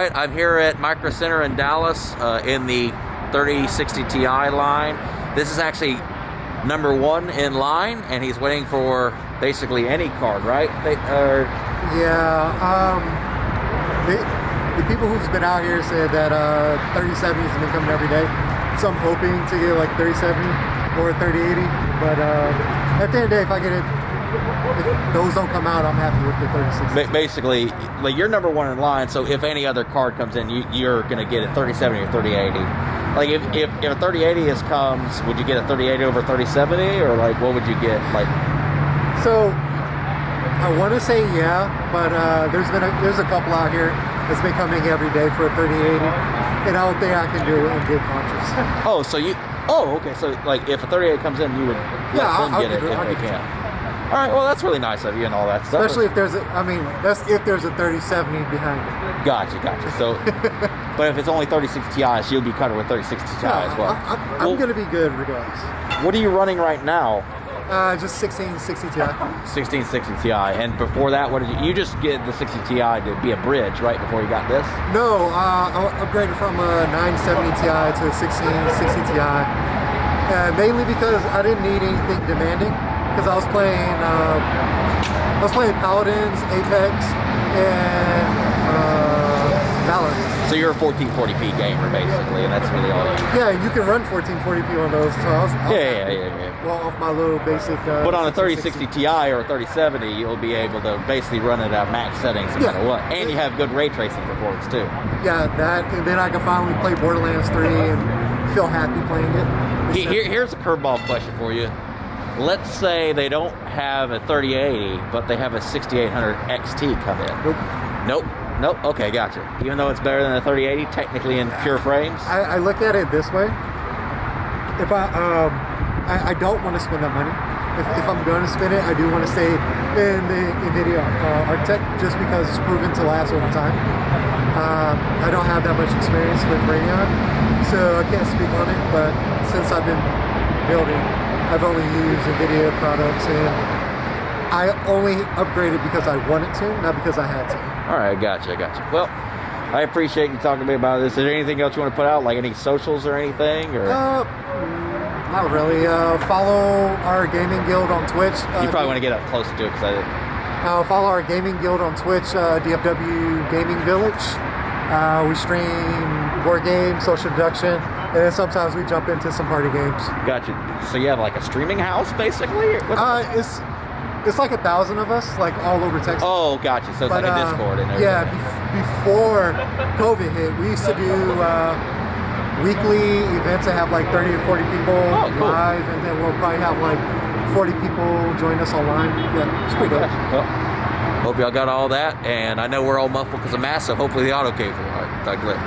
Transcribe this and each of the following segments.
right, I'm here at Micro Center in Dallas in the 3060 Ti line. This is actually number one in line, and he's waiting for basically any card, right? The people who's been out here said that 3070s have been coming every day, so I'm hoping to get like 3070 or 3080. But at the end of the day, if those don't come out, I'm happy with the 3060. Basically, like, you're number one in line, so if any other card comes in, you're going to get a 3070 or 3080. Like, if a 3080 comes, would you get a 3080 over 3070, or like what would you get? Like, so I want to say yeah, but there's a couple out here that's been coming every day for a 3080, and I don't think I can do it in good conscience. Okay. So like, if a 3080 comes in, you would let them get it if they can. All right, well, that's really nice of you and all that stuff. Especially if there's that's if there's a 3070 behind it. Gotcha. So, but if it's only 3060 Ti, you'll be covered with 3060 Ti as well. I'm going to be good regardless. What are you running right now? Just 1660 Ti. 1660 Ti, and before that, what did you just get the 60 Ti to be a bridge, right, before you got this? No, I upgraded from a 970 Ti to a 1660 Ti, mainly because I didn't need anything demanding. Because I was playing Paladins, Apex, and Valorant. So you're a 1440p gamer basically, and that's really all you need. Yeah, you can run 1440p on those. So I was yeah. Well, off my little basic. But on a 3060 Ti or a 3070, you'll be able to basically run it at max settings no matter what, and you have good ray tracing performance too. Yeah, that, and then I can finally play Borderlands 3 and feel happy playing it. Here's a curveball question for you. Let's say they don't have a 3080, but they have a 6800 XT come in. Nope. Okay, gotcha. Even though it's better than a 3080, technically in pure frames. I look at it this way. If I don't want to spend that money. If I'm going to spend it, I do want to stay in the NVIDIA architect, just because it's proven to last over time. I don't have that much experience with Radeon, so I can't speak on it. But since I've been building, I've only used NVIDIA products, and I only upgraded because I wanted to, not because I had to. All right, gotcha. Well, I appreciate you talking to me about this. Is there anything else you want to put out, like any socials or anything? Or not really. Follow our gaming guild on Twitch. You probably want to get up close to it, because I follow our gaming guild on Twitch, DFW Gaming Village. We stream board games, social deduction, and then sometimes we jump into some party games. Gotcha. So you have like a streaming house, basically? It's like 1,000 of us, like all over Texas. Oh, gotcha. So it's like a Discord and everything. Yeah, before COVID hit, we used to do weekly events that have like 30 or 40 people live, and then we'll probably have like 40 people join us online. Yeah, it's pretty dope. Well, hope y'all got all that, and I know we're all muffled because of mask, so hopefully the auto cable. All right, talk to you later.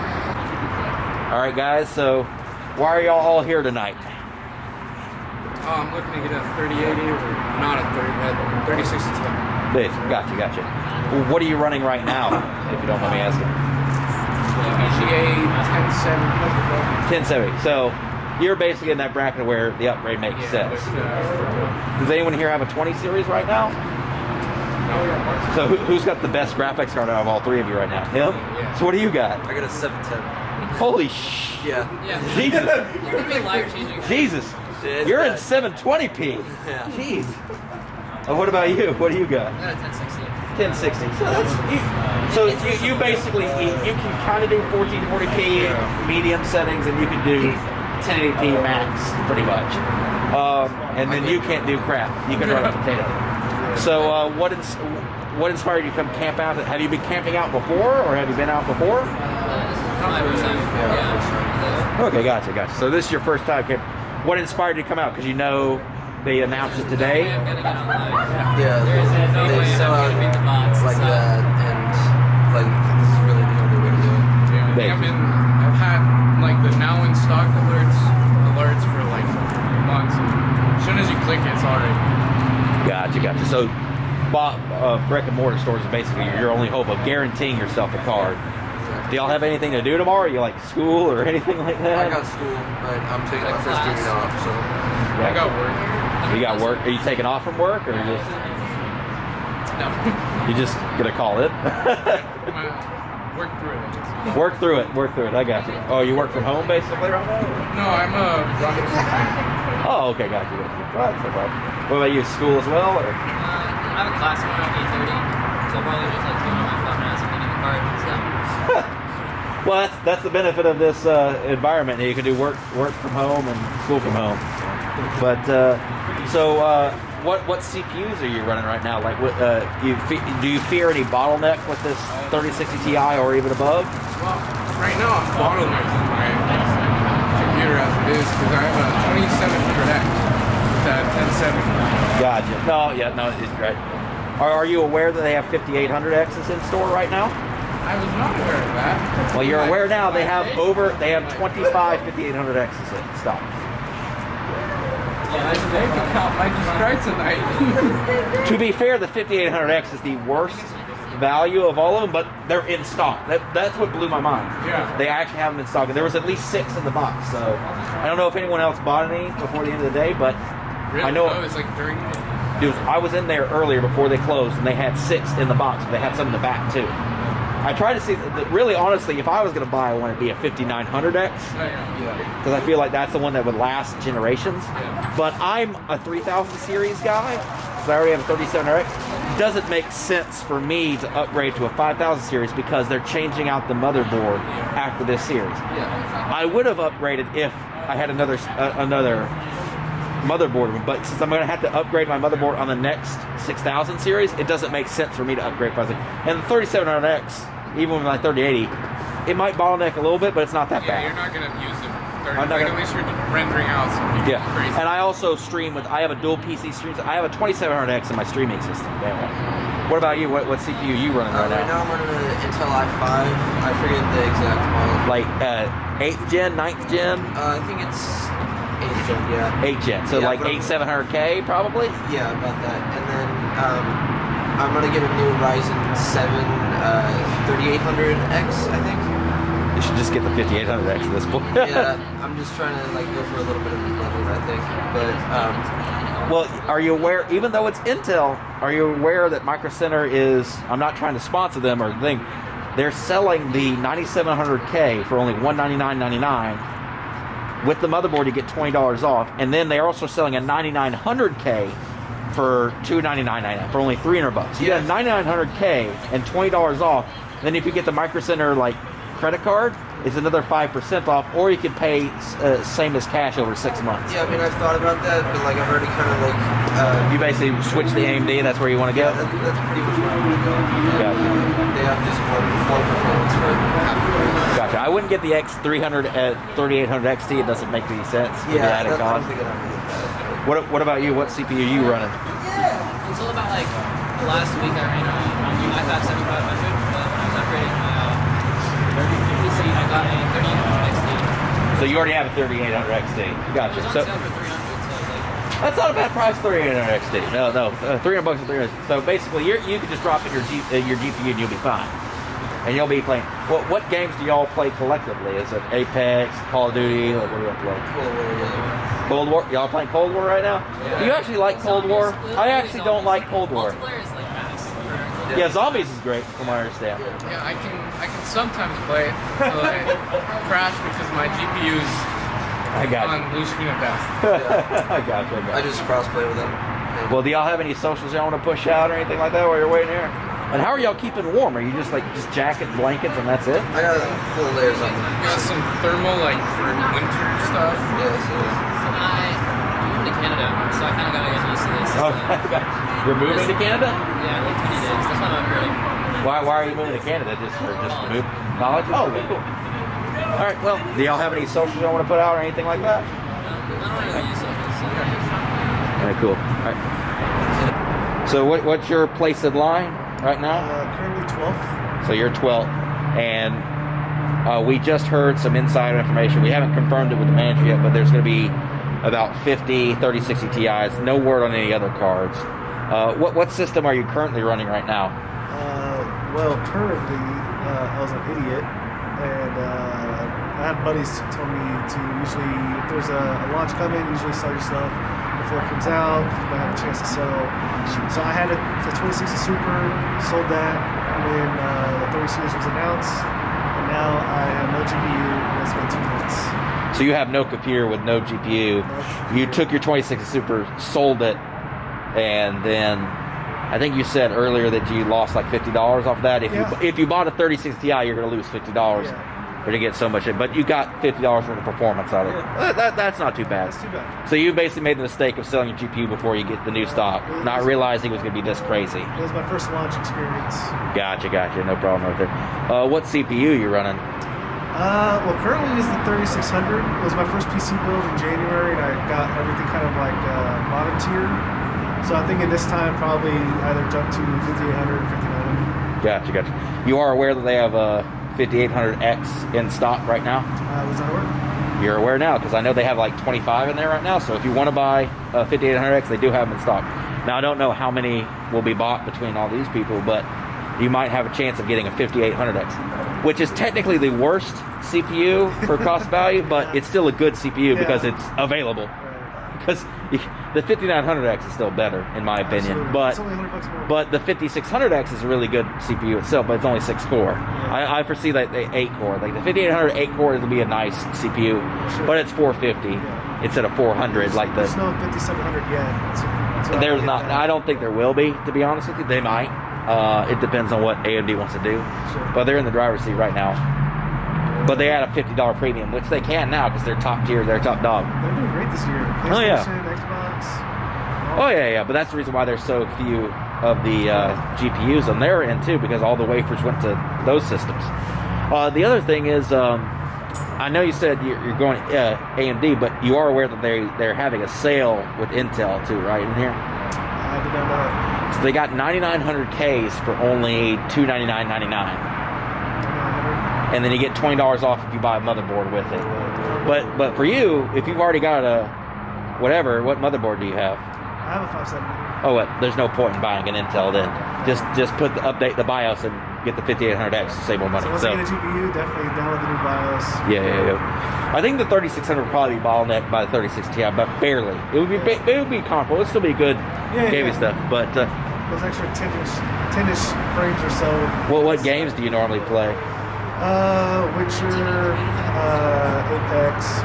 All right, guys, so why are y'all all here tonight? I'm looking to get a 3080 or not a 3060 Ti. Gotcha. Well, what are you running right now, if you don't mind me asking? VGA 1070. 1070. So you're basically in that bracket where the upgrade makes sense. Does anyone here have a 20 series right now? No. So who's got the best graphics card out of all three of you right now? Him? Yeah. So what do you got? I got a 710. Holy Yeah. Jesus. It could be life-changing. Jesus. It's You're bad. in 720p. Yeah. Jeez. What about you? What do you got? I got a 1060. 1060. So you basically, you can kind of do 1440p medium settings, and you can do 1080p max pretty much. And then you can't do crap. You can run a potato. So what inspired you to come camp out? Have you been camping out before, or have you been out before? This is my first time. Yeah. Okay, gotcha. So this is your first time camp. What inspired you to come out? Because you know they announced it today. I'm gonna get online. Yeah, There's no they way sell I'm out gonna beat the bots. like so. that, and like this is really the only way to do it. Yeah, I've had like the now in stock alerts for like months. As soon as you click it, it's already. Gotcha. So brick and mortar stores is basically your only hope of guaranteeing yourself a card. Do y'all have anything to do tomorrow? You like school or anything like that? I got school, but I'm taking my first week off, so. I got work. You got work? Are you taking off from work, or you just? No. You just gonna call it? work through it. I guess. Work through it. Work through it. I got you. Oh, you work from home basically right now? No, I'm a rocket trainer. Oh, okay, got you. Right, no problem. What about you? School as well, or? I have a class tomorrow at 8:30, so I'll probably just like go on my phone and ask if I need a card and stuff. Well, that's the benefit of this environment. You can do work from home and school from home. But what CPUs are you running right now? Like, do you fear any bottleneck with this 3060 Ti or even above? Well, right now I'm bottlenecking my computer as it is because I have a 2700X with a 1070. Gotcha. No, it's right. Are you aware that they have 5800Xs in store right now? I was not aware of that. Well, you're aware now. They have 25 5800Xs in stock. My bank account might just cry tonight. To be fair, the 5800X is the worst value of all of them, but they're in stock. That's what blew my mind. Yeah. They actually have them in stock, and there was at least 6 in the box. So I don't know if anyone else bought any before the end of the day, but Really? I know No, it's like during the... Dude, I was in there earlier before they closed, and they had 6 in the box, but they had some in the back too. I tried to see, really honestly, if I was going to buy one, it'd be a 5900X, Yeah. because I feel like that's the one that would last generations. Yeah. But I'm a 3000 series guy, so I already have a 3700X. Doesn't make sense for me to upgrade to a 5000 series because they're changing out the motherboard after this series. Yeah. I would have upgraded if I had another motherboard, but since I'm going to have to upgrade my motherboard on the next 6000 series, it doesn't make sense for me to upgrade presently. And the 3700X, even with my 3080, it might bottleneck a little bit, but it's not that Yeah, bad. you're not gonna use it. I'm not Like, gonna- at least you're rendering out some people Yeah, crazy. and I also stream with. I have a dual PC stream. I have a 2700X in my streaming system. What about you? What CPU are you running right Right now? now I'm running an Intel i5. I forget the exact model. Like 8th gen, 9th gen, I think it's 8th gen, yeah. 8th gen. So Yeah, like but- 8700K probably. Yeah, about that. And then I'm gonna get a new Ryzen 7 3800X, I think. You should just get the 5800X at this point. Yeah, I'm just trying to like go for a little bit of a budget, I think. But Well, are you aware, even though it's Intel, are you aware that Micro Center is, I'm not trying to sponsor them or anything, they're selling the 9700K for only $199.99. With the motherboard, you get $20 off. And then they're also selling a 9900K for $299.99, for only $300. You get a 9900K and $20 off. Then if you get the Micro Center like credit card, it's another 5% off, or you can pay same as cash over 6 months. yeah, I mean I've thought about that, but like I've already kind of like You basically switch the AMD, that's where you want to go? that's pretty much where I want to go. Gotcha. They have just more performance for half the price. Gotcha. I wouldn't get the X300 at 3800 XT. It doesn't make any sense. with the Yeah, added I don't cost. think I'm gonna get that. What about you? What CPU are you running? Until about like last week, I ran a iPad 7500, but when I was upgrading my PC, I got a 3800 XT. So you already have a 3800 XT. It Gotcha. was on So sale for 300, so I was like, that's not a bad price, 3800 XT. No, $300 and 300. So basically, you could just drop in your GPU and you'll be fine. And you'll be playing. What games do y'all play collectively? Is it Apex, Call of Duty? Like, what do y'all play? Cool, yeah. Cold War? Y'all playing Cold War right now? Do you actually like Cold War? I actually don't like Cold War. multiplayer is like max. Yeah, Zombies is great, from what I understand. Yeah, I can sometimes play it, so I crash because my GPU's I got on blue screen of death. I got you. I just crossplay with them. Yeah. Well, do y'all have any socials y'all want to push out or anything like that while you're waiting here? And how are y'all keeping warm? Are you just jacket, blankets, and that's it? I got full layers on them. Got some thermal like for winter stuff. Yeah, so I'm moving to Canada, so I kind of gotta get used to this. Okay. You're moving to Canada? Yeah, like 20 days. That's why I'm upgrading. Why are you moving to Canada? Just to move college? Oh, okay, cool. All right. Well, do y'all have any socials y'all want to put out or anything like that? I don't really use socials, so. All right, cool. All right. So what's your place in line right now? Currently 12th. So you're 12th, and we just heard some insider information. We haven't confirmed it with the manager yet, but there's going to be about 50 3060 Ti's. No word on any other cards. What system are you currently running right now? Well, currently, I was an idiot, and I had buddies who told me to usually, if there's a launch coming, usually sell your stuff before it comes out. You might have a chance to sell. So I had the 2060 Super, sold that, when the 30 series was announced, and now I have no GPU, and it's been 2 months. So you have no computer with no GPU. You took your 26 Super, sold it, and then I think you said earlier that you lost like $50 off that. If you bought a 36 Ti, you're going to lose $50. Yeah. Or to get so much, but you got $50 worth of performance out of it. That's not too bad. That's too bad. So you basically made the mistake of selling your GPU before you get the new stock, not realizing it was going to be this crazy. It was my first launch experience. Gotcha. No problem right there. What CPU you running? Well, currently it's the 3600. It was my first PC build in January, and I got everything kind of like bottom tier. So I think at this time probably either jump to 5800 or 5900. Gotcha. You are aware that they have a 5800X in stock right now? Was that work? You're aware now, because I know they have like 25 in there right now. So if you want to buy a 5800X, they do have them in stock. Now I don't know how many will be bought between all these people, but you might have a chance of getting a 5800X, which is technically the worst CPU for cost value, but it's still a good CPU because it's available. Because the 5900X is still better, in my opinion. Absolutely. But It's only $100 more. But the 5600X is a really good CPU itself, but it's only 6 core. I foresee that the 8 core, like the 5800 8 core, will be a nice CPU, but it's 450 instead of 400. Like there's no 5700 yet. So there's not. I don't think there will be, to be honest with you. They might. It depends on what AMD wants to do. Sure. But they're in the driver's seat right now. But they add a $50 premium, which they can now because they're top tier, they're top dog. They're doing great this year. PlayStation, Oh, yeah. Xbox. Oh yeah, but that's the reason why there's so few of the GPUs on their end too, because all the wafers went to those systems. The other thing is, I know you said you're going AMD, but you are aware that they're having a sale with Intel too, right in here? I did not know. So they got 9900Ks for only $299.99. And then you get $20 off if you buy a motherboard with it. But for you, if you've already got a whatever, what motherboard do you have? I have a 570. Oh, what? There's no point in buying an Intel then. Just update the BIOS and get the 5800X to save more money. So once I get a GPU, definitely download the new BIOS. Yeah. I think the 3600 would probably be bottlenecked by the 36 Ti, but barely. It would be comparable. It'd still be good gaming stuff. But those extra 10-ish frames or so. what games do you normally play? Witcher, Apex.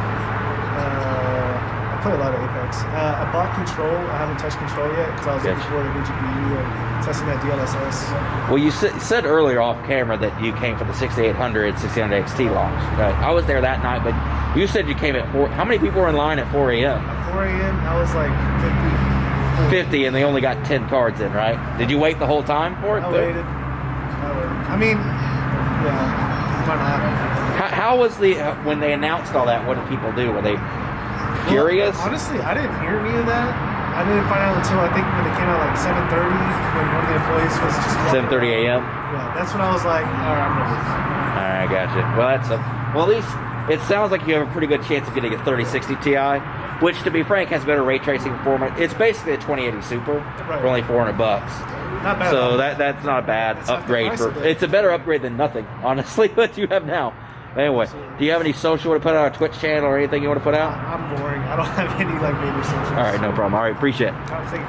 I play a lot of Apex. I bought Control. I haven't touched Control yet because I was looking for the new GPU and testing that DLSS. Well, you said earlier off camera that you came for the 6800, 6800 XT launch. Right? I was there that night, but you said you came at 4. How many people were in line at 4 a.m.? At 4 a.m., I was like 50, and they only got 10 cards in, right? Did you wait the whole time for it? I waited. I mean, yeah. Why not? How was when they announced all that? What did people do? Were they furious? Well, honestly, I didn't hear any of that. I didn't find out until I think when it came out like 7:30 when one of the employees was just 7:30 a.m. Yeah, that's when I was like, all right, I'm ready. All right, gotcha. Well, at least it sounds like you have a pretty good chance of getting a 3060 Ti, which, to be frank, has better ray tracing performance. It's basically a 2080 Super for only $400. Not bad. So that's not a bad upgrade it's a better upgrade than nothing, honestly, what you have now. Anyway, do you have any social to put out, a Twitch channel or anything you want to put out? I'm boring. I don't have any like major socials. All right, no problem. All right, appreciate it. I don't think.